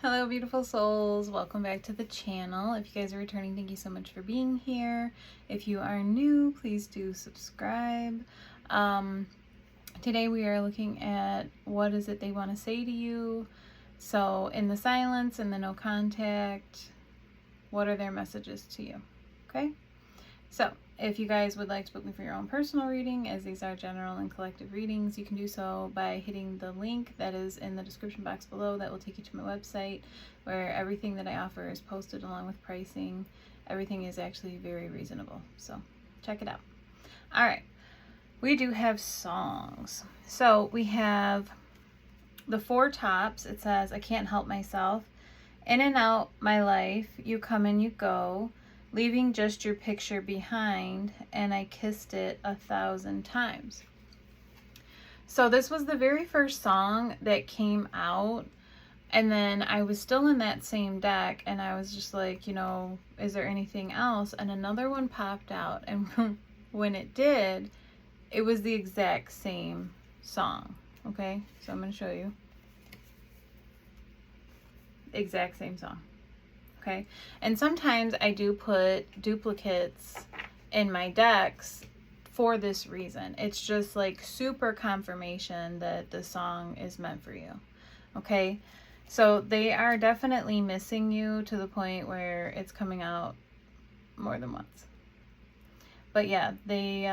Hello, beautiful souls. Welcome back to the channel. If you guys are returning, thank you so much for being here. If you are new, please do subscribe. Today we are looking at what is it they want to say to you. So in the silence and the no contact, what are their messages to you? Okay? So if you guys would like to book me for your own personal reading, as these are general and collective readings, you can do so by hitting the link that is in the description box below. That will take you to my website where everything that I offer is posted along with pricing. Everything is actually very reasonable, so check it out. All right, we do have songs. So we have the four tops. It says, I can't help myself. In and out my life, you come and you go, leaving just your picture behind, and I kissed it 1,000 times. So this was the very first song that came out, and then I was still in that same deck, and I was just like, is there anything else? And another one popped out, and when it did, it was the exact same song. Okay, so I'm going to show you. Exact same song. Okay, and sometimes I do put duplicates in my decks for this reason. It's just like super confirmation that the song is meant for you. Okay, so they are definitely missing you to the point where it's coming out more than once. But yeah, they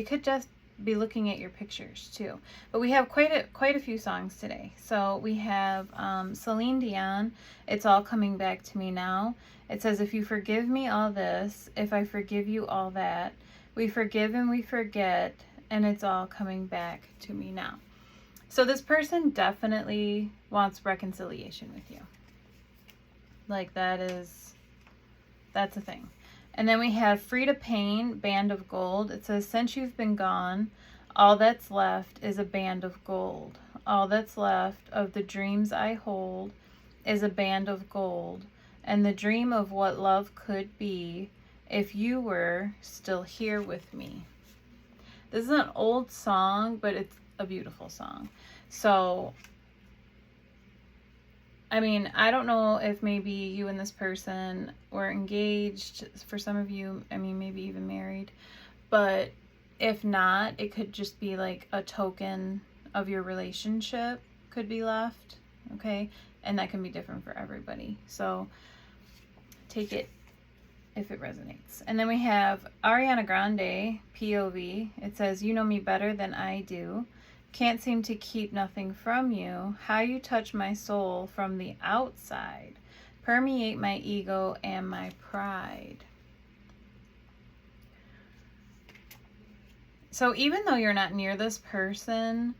could just be looking at your pictures too. But we have quite a few songs today. So we have Celine Dion, It's All Coming Back to Me Now. It says, if you forgive me all this, if I forgive you all that, we forgive and we forget, and it's all coming back to me now. So this person definitely wants reconciliation with you. Like that's a thing. And then we have Frida Payne, Band of Gold. It says, since you've been gone, all that's left is a band of gold. All that's left of the dreams I hold is a band of gold. And the dream of what love could be if you were still here with me. This is an old song, but it's a beautiful song. So I mean, I don't know if maybe you and this person were engaged. For some of you, I mean, maybe even married. But if not, it could just be like a token of your relationship could be left. Okay? And that can be different for everybody. So take it if it resonates. And then we have Ariana Grande, POV. It says, you know me better than I do. Can't seem to keep nothing from you. How you touch my soul from the outside. Permeate my ego and my pride. So even though you're not near this person,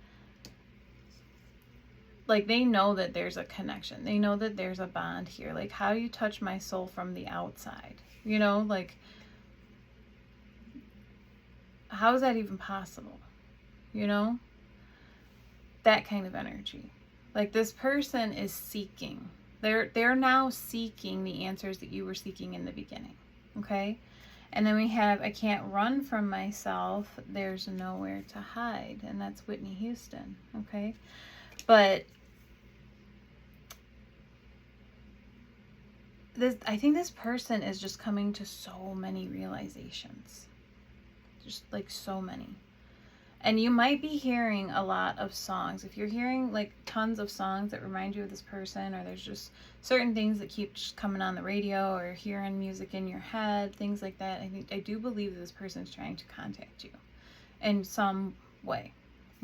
like they know that there's a connection. They know that there's a bond here. Like, how you touch my soul from the outside. Like, how is that even possible? That kind of energy. Like, this person is seeking. They're now seeking the answers that you were seeking in the beginning. Okay? And then we have, I can't run from myself. There's nowhere to hide. And that's Whitney Houston. Okay? But I think this person is just coming to so many realizations. Just like so many. And you might be hearing a lot of songs. If you're hearing like tons of songs that remind you of this person, or there's just certain things that keep just coming on the radio, or hearing music in your head, things like that, I do believe that this person is trying to contact you in some way.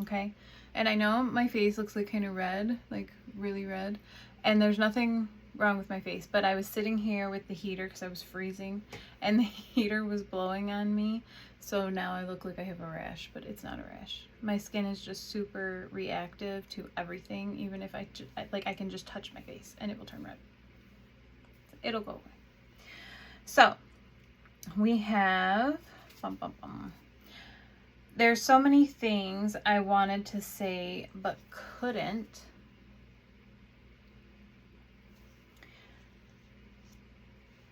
Okay? And I know my face looks like kind of red, like really red, and there's nothing wrong with my face, but I was sitting here with the heater because I was freezing, and the heater was blowing on me, so now I look like I have a rash, but it's not a rash. My skin is just super reactive to everything. Even if I can just touch my face and it will turn red. It'll go away. So we have there's so many things I wanted to say but couldn't.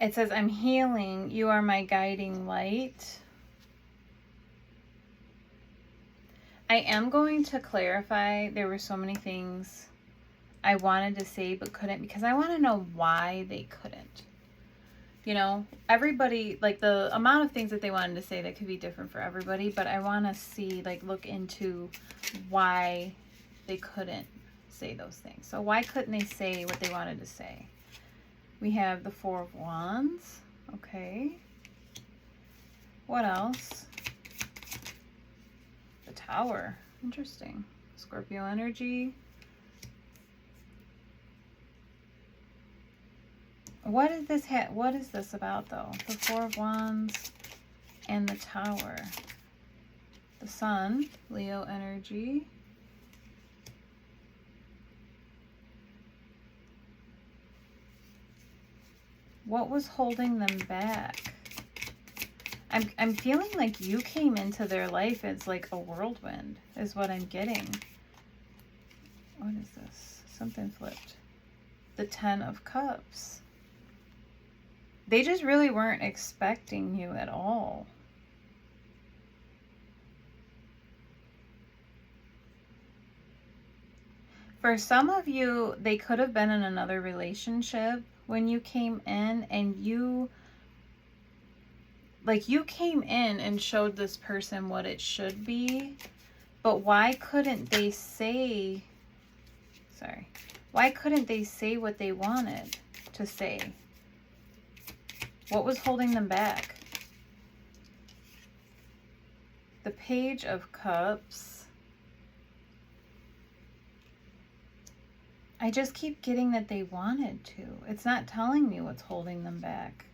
It says, I'm healing. You are my guiding light. I am going to clarify. There were so many things I wanted to say but couldn't, because I want to know why they couldn't. You know, everybody, like the amount of things that they wanted to say that could be different for everybody, but I want to see, like, look into why they couldn't say those things. So why couldn't they say what they wanted to say? We have the Four of Wands. Okay. What else? The Tower. Interesting. Scorpio energy. What is this what is this about though? The Four of Wands and the Tower. The Sun, Leo energy. What was holding them back? I'm feeling like you came into their life as like a whirlwind, is what I'm getting. What is this? Something flipped. The Ten of Cups. They just really weren't expecting you at all. For some of you, they could have been in another relationship when you came in, and you came in and showed this person what it should be, but why couldn't they say, why couldn't they say what they wanted to say? What was holding them back? The Page of Cups. I just keep getting that they wanted to. It's not telling me what's holding them back.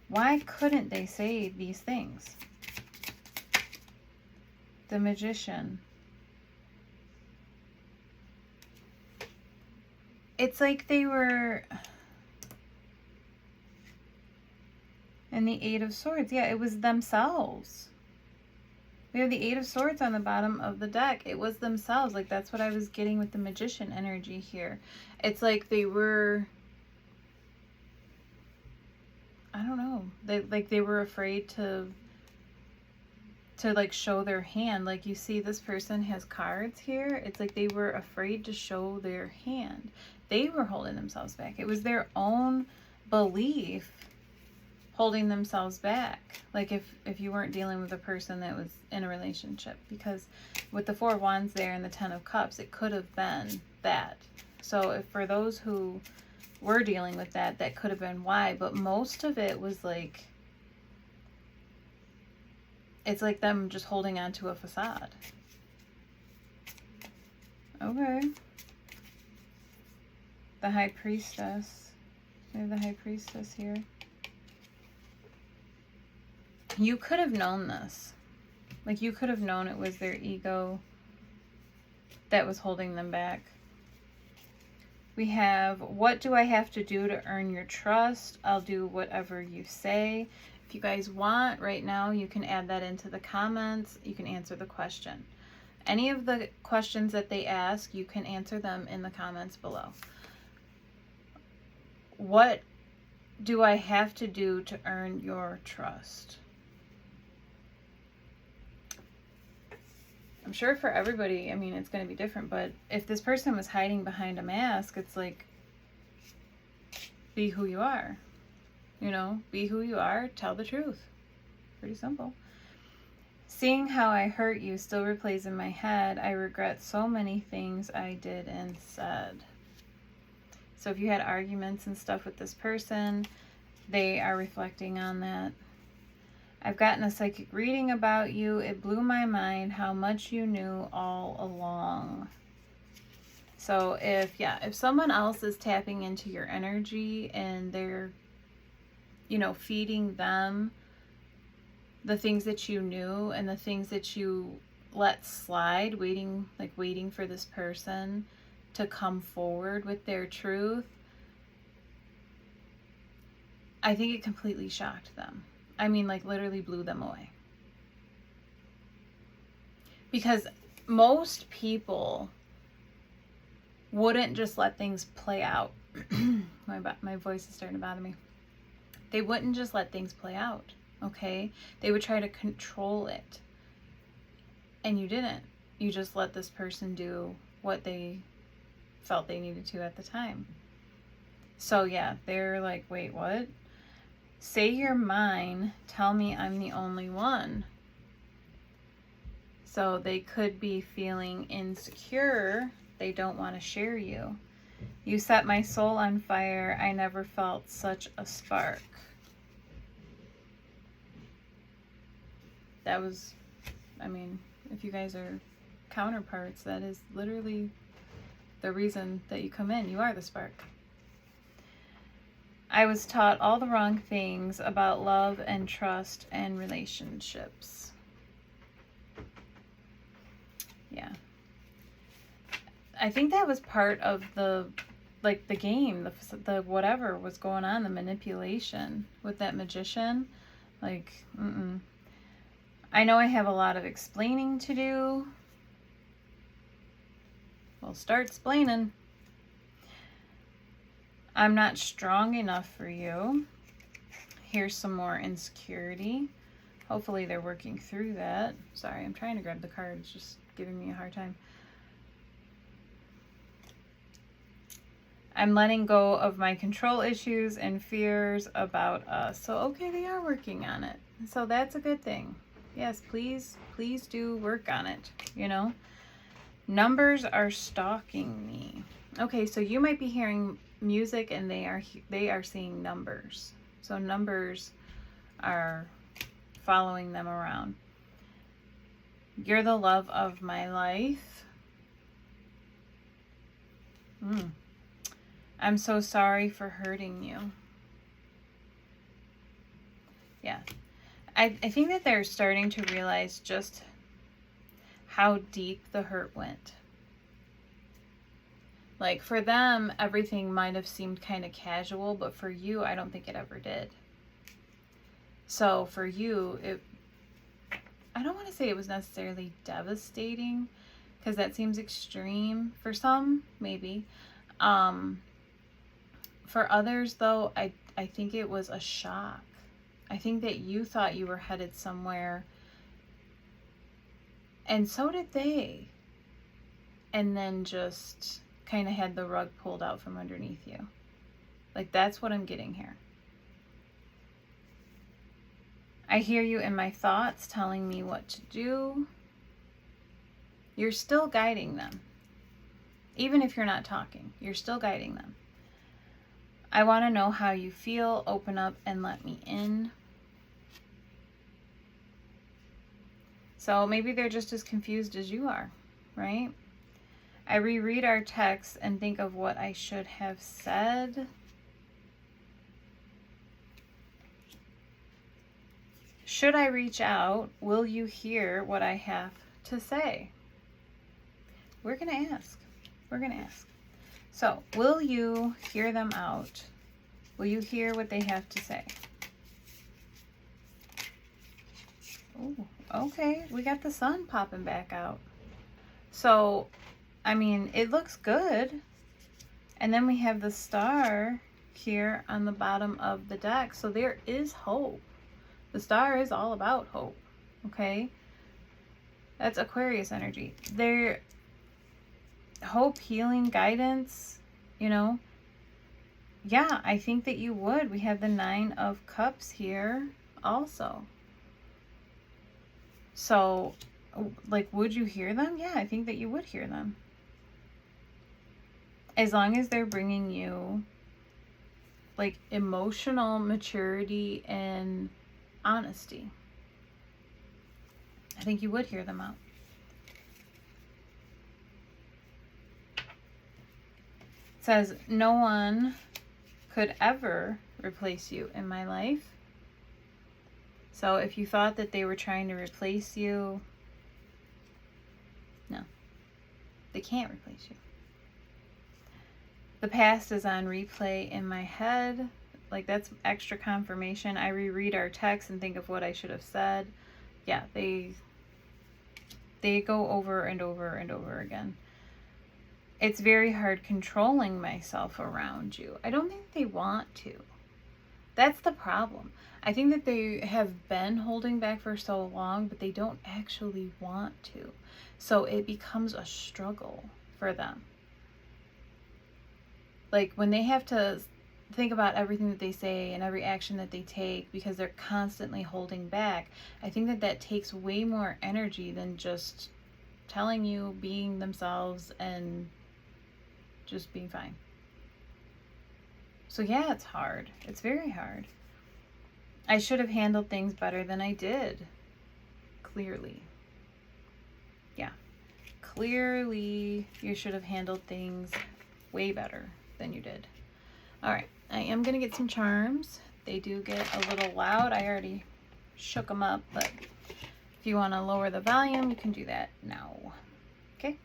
Why couldn't they say these things? The Magician. It's like they were... And the Eight of Swords. Yeah, it was themselves. We have the Eight of Swords on the bottom of the deck. It was themselves. Like, that's what I was getting with the Magician energy here. It's like they were... I don't know. They were afraid to like show their hand. Like, you see this person has cards here. It's like they were afraid to show their hand. They were holding themselves back. It was their own belief holding themselves back. Like, if you weren't dealing with a person that was in a relationship, because with the Four of Wands there and the Ten of Cups, it could have been that. So if for those who were dealing with that, that could have been why. But most of it was like, it's like them just holding on to a facade. Okay. The High Priestess. We have the High Priestess here. You could have known this. Like, you could have known it was their ego that was holding them back. We have, what do I have to do to earn your trust? I'll do whatever you say. If you guys want, right now, you can add that into the comments. You can answer the question. Any of the questions that they ask, you can answer them in the comments below. What do I have to do to earn your trust? I'm sure for everybody, I mean, it's going to be different, but if this person was hiding behind a mask, it's like, be who you are. You know, be who you are, tell the truth. Pretty simple. Seeing how I hurt you still replays in my head. I regret so many things I did and said. So if you had arguments and stuff with this person, they are reflecting on that. I've gotten a psychic reading about you. It blew my mind how much you knew all along. So if someone else is tapping into your energy and they're, you know, feeding them the things that you knew and the things that you let slide, waiting for this person to come forward with their truth, I think it completely shocked them. I mean, like, literally blew them away. Because most people wouldn't just let things play out. My voice is starting to bother me. They wouldn't just let things play out, okay? They would try to control it. And you didn't. You just let this person do what they felt they needed to at the time. So yeah, they're like, wait, what? Say you're mine. Tell me I'm the only one. So they could be feeling insecure. They don't want to share you. You set my soul on fire. I never felt such a spark. That was, I mean, if you guys are counterparts, that is literally the reason that you come in. You are the spark. I was taught all the wrong things about love and trust and relationships. Yeah. I think that was part of the game, the whatever was going on, the manipulation with that magician. Like, I know I have a lot of explaining to do. Well, start explaining. I'm not strong enough for you. Here's some more insecurity. Hopefully they're working through that. Sorry, I'm trying to grab the card. It's just giving me a hard time. I'm letting go of my control issues and fears about us. So, okay, they are working on it. So that's a good thing. Yes, please do work on it, you know. Numbers are stalking me. Okay, so you might be hearing music and they are seeing numbers. So numbers are following them around. You're the love of my life. I'm so sorry for hurting you. Yeah. I think that they're starting to realize just how deep the hurt went. Like, for them, everything might have seemed kind of casual, but for you, I don't think it ever did. So for you, I don't want to say it was necessarily devastating, because that seems extreme. For some, maybe. For others, though, I think it was a shock. I think that you thought you were headed somewhere, and so did they. And then just kind of had the rug pulled out from underneath you. Like, that's what I'm getting here. I hear you in my thoughts telling me what to do. You're still guiding them. Even if you're not talking, you're still guiding them. I want to know how you feel. Open up and let me in. So maybe they're just as confused as you are, right? I reread our text and think of what I should have said. Should I reach out? Will you hear what I have to say? We're going to ask. We're going to ask. So, will you hear them out? Will you hear what they have to say? Oh, okay. We got the sun popping back out. So, I mean, it looks good. And then we have the star here on the bottom of the deck. So there is hope. The star is all about hope. Okay? That's Aquarius energy. Hope, healing, guidance, you know. Yeah, I think that you would. We have the 9 of Cups here also. So, like, would you hear them? Yeah, I think that you would hear them. As long as they're bringing you, like, emotional maturity and honesty. I think you would hear them out. It says, no one could ever replace you in my life. So if you thought that they were trying to replace you, no, they can't replace you. The past is on replay in my head. Like, that's extra confirmation. I reread our text and think of what I should have said. Yeah, they go over and over and over again. It's very hard controlling myself around you. I don't think they want to. That's the problem. I think that they have been holding back for so long, but they don't actually want to. So it becomes a struggle for them. Like when they have to think about everything that they say and every action that they take because they're constantly holding back, I think that that takes way more energy than just telling you, being themselves, and just being fine. So yeah, it's hard. It's very hard. I should have handled things better than I did. Clearly. Yeah. Clearly, you should have handled things way better than you did. All right. I am going to get some charms. They do get a little loud. I already shook them up, but if you want to lower the volume, you can do that now. Okay?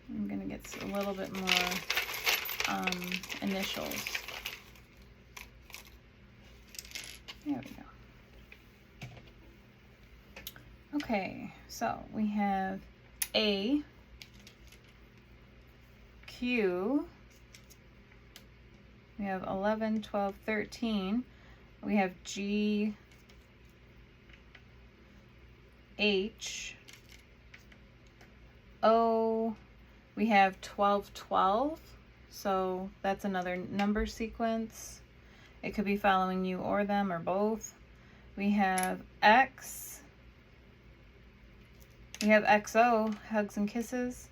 I'm going to get a little bit more initials. There we go. Okay, so we have A, Q, we have 11, 12, 13, we have G, H, O, we have 12, 12, so that's another number sequence. It could be following you or them or both. We have X, we have XO, hugs and kisses.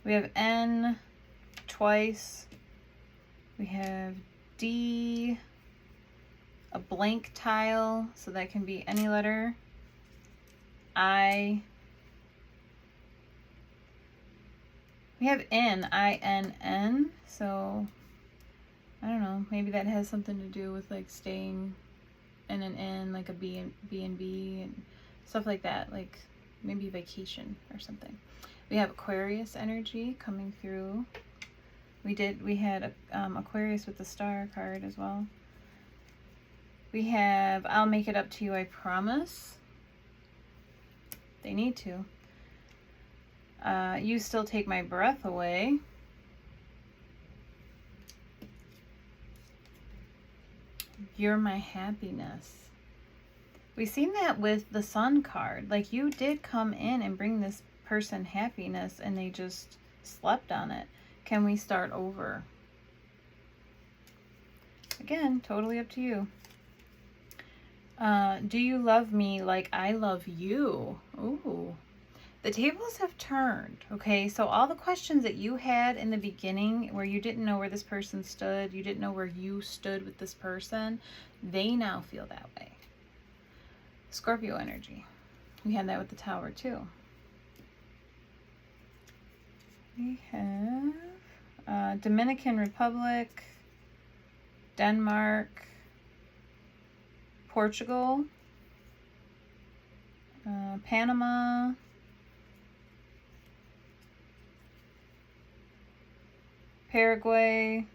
We have N, twice. We have D, a blank tile, so that can be any letter. I. We have N, I-N-N, so I don't know, maybe that has something to do with like staying in an N, like a B and B and stuff like that, like maybe vacation or something. We have Aquarius energy coming through. We had Aquarius with the star card as well. We have I'll make it up to you, I promise. They need to. You still take my breath away. You're my happiness. We've seen that with the Sun card. Like, you did come in and bring this person happiness and they just slept on it. Can we start over? Again, totally up to you. Do you love me like I love you? Ooh. The tables have turned, okay? So all the questions that you had in the beginning where you didn't know where this person stood, you didn't know where you stood with this person, they now feel that way. Scorpio energy. We had that with the Tower too. We have Dominican Republic, Denmark, Portugal, Panama, Paraguay,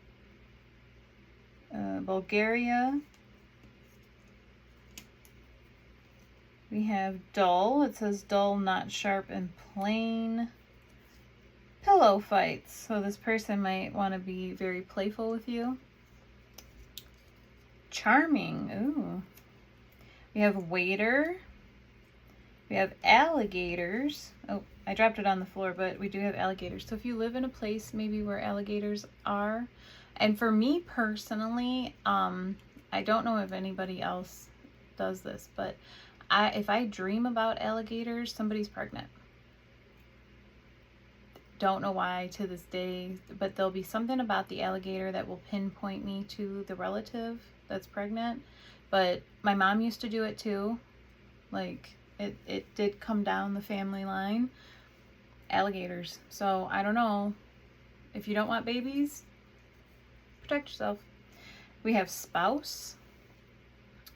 Bulgaria. We have dull. It says dull, not sharp, and plain. Pillow fights. So this person might want to be very playful with you. Charming. Ooh. We have waiter. We have alligators. Oh, I dropped it on the floor, but we do have alligators. So if you live in a place maybe where alligators are, and for me personally, I don't know if anybody else does this, but if I dream about alligators, somebody's pregnant. Don't know why to this day, but there'll be something about the alligator that will pinpoint me to the relative that's pregnant. But my mom used to do it too. Like, it did come down the family line. Alligators. So I don't know. If you don't want babies, protect yourself. We have spouse.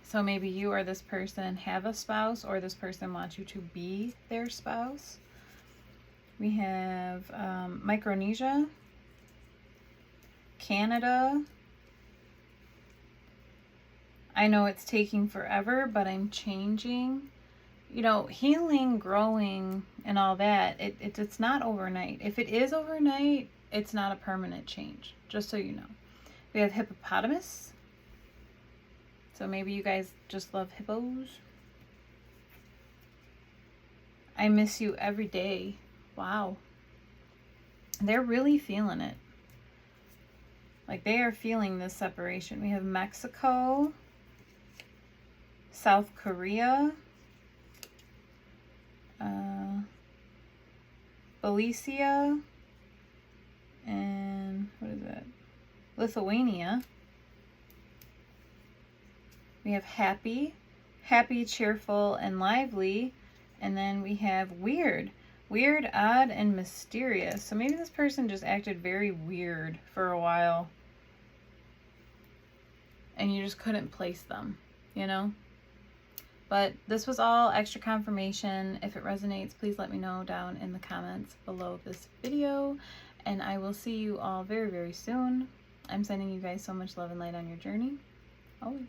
So maybe you or this person have a spouse, or this person wants you to be their spouse. We have Micronesia, Canada. I know it's taking forever, but I'm changing. you know, healing, growing, and all that, it's not overnight. If it is overnight, it's not a permanent change, just so you know. We have hippopotamus. So maybe you guys just love hippos. I miss you every day. Wow. They're really feeling it. Like, they are feeling this separation. We have Mexico, South Korea, Belicia, and what is that? Lithuania. We have happy, cheerful, and lively. And then we have weird, odd, and mysterious. So maybe this person just acted very weird for a while. And you just couldn't place them, you know? But this was all extra confirmation. If it resonates, please let me know down in the comments below this video. And I will see you all very, very soon. I'm sending you guys so much love and light on your journey. Always.